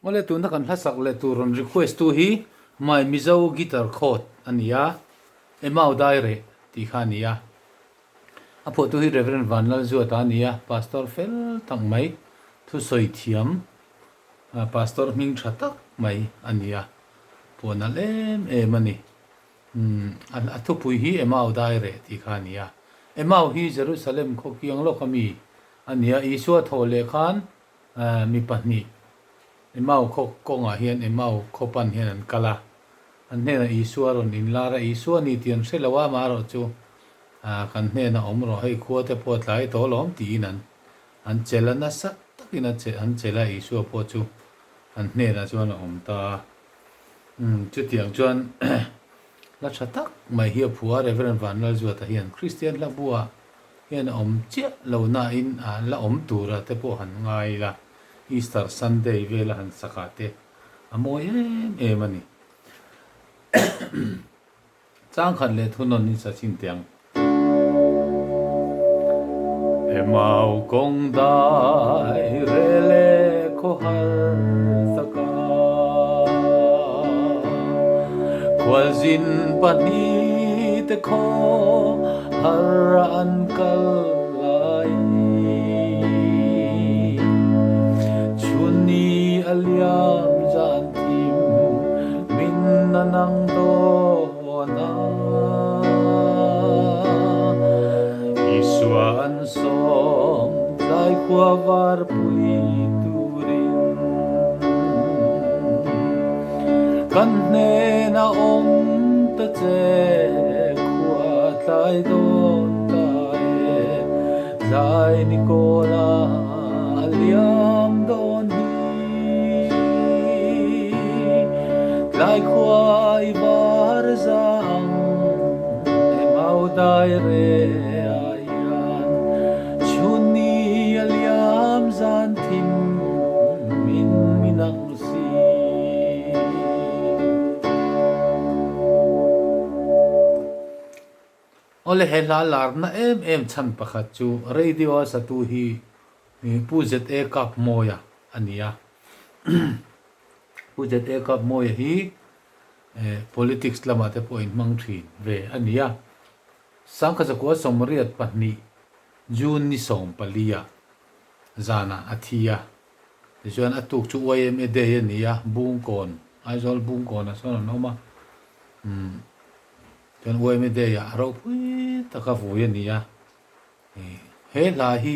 Ole tu na kan hlasak le tu ron request tu hi mai mizo guitar chord ania emau daire ti khania apo tu hi reverend vanlal zu ta nia pastor fel tang mai thu soi thiam pastor ming thatak mai ania pona lem e mani an athu pui hi emau daire ti khania emau hi jerusalem kho kiang lo kami ania isua thole khan mi pahni emau kho konga hian emau khopan hian an kala an hena isua ron in lara isua ni tian selawa ma ro chu kan hena omro hei khuate pot lai to lom ti nan an chelana sa takina che an chela isua po chu an hena chuan om ta chu tiang chuan la thatak mai hi phua reverend vanlal zu ta hian christian la bua hian om che lo na in la om tura te po han ngai la Easter Sunday vela han sakate amoy mani chang khan le thunon ni sa chin tiang emau kong dai rele ko har saka kwalzin pani te ko har an kal aliam zan tim min nanang do na isuan som lai kwa var pui turin kan ne na om ta che kwa tai do tai zai nikola aliam don lai khoai bar zang emau dai re ayan chuni aliam zan tim min minang si ole hela larna em chan pakhat chu radio sa tu hi pu zet e kap moya ania pujet ekap moi hi politics lama te point mang thin ve ania sangkha zakwa somriat pahni jun ni som palia zana athia juan atuk chu ym ede ania bungkon aizol bungkon ason noma juan ym ede ya ro pui taka fu ania he la hi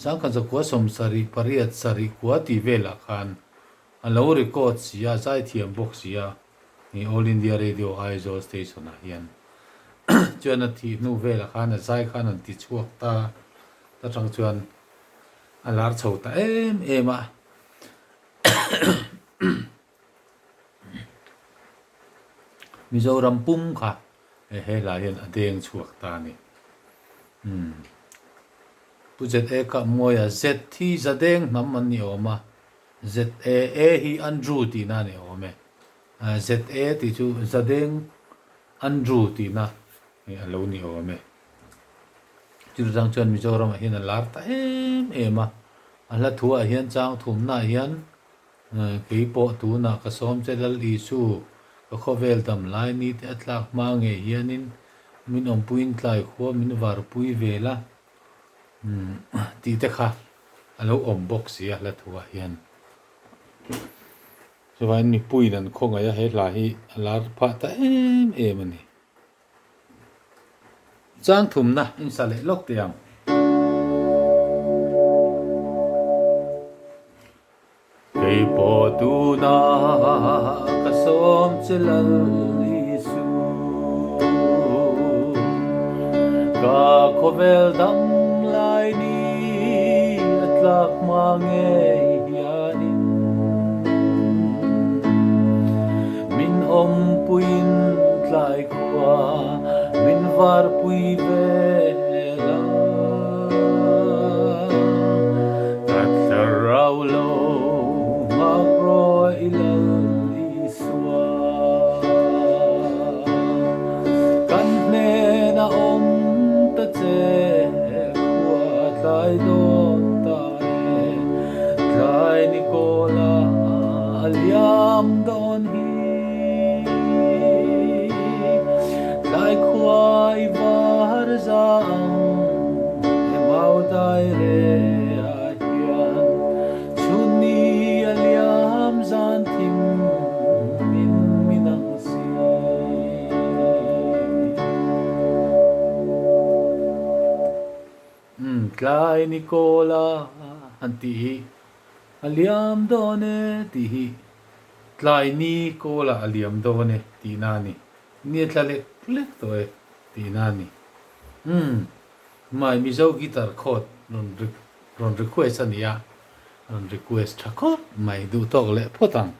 sangkha zakwa som sari pariat sari kwa ti vela khan alo record sia zai thiam box sia ni all india radio aizo station a hian chuan a thi nu vela khan a zai khan an ti chuak ta tang chuan alar chho ta em a mizoram pum kha he la hian a deng chuak ta ni pujet e ka moya z thi zadeng nam an ni oma z a hi andrew ti na ne ome z a ti chu zadeng andrew ti na ni alo ni ome chu jang chuan mizoram hian lar ta ema ala thua hian chang thum na hian ke po tu na ka som chelal isu ka khovel dam lai ni te atlak ma nge hianin min om puin tlai kho min var pui vela ti te kha alo om box ya la thua hian so vain mi pui nan khonga ya he la hi alar pha ta em ani chang thum na in sale lok tiang kei po tu na ka som chelal isu ka khovel dam lai ni atlak mange hianin min om puin tlai khwa min var pui vela rau lo magro ilal iswa kan ne na om ta che khwa tlai do ta tlai nikola aliam don hi lai khwai var zang mau dai re a hian chuni aliam zan thim min minang si tlai Nicola anti aliam done ti tlai ni kola aliam done ti nani ni tlale lek to e ti nani mai mizo guitar chord ron request ania ron request thakot mai du tok le potang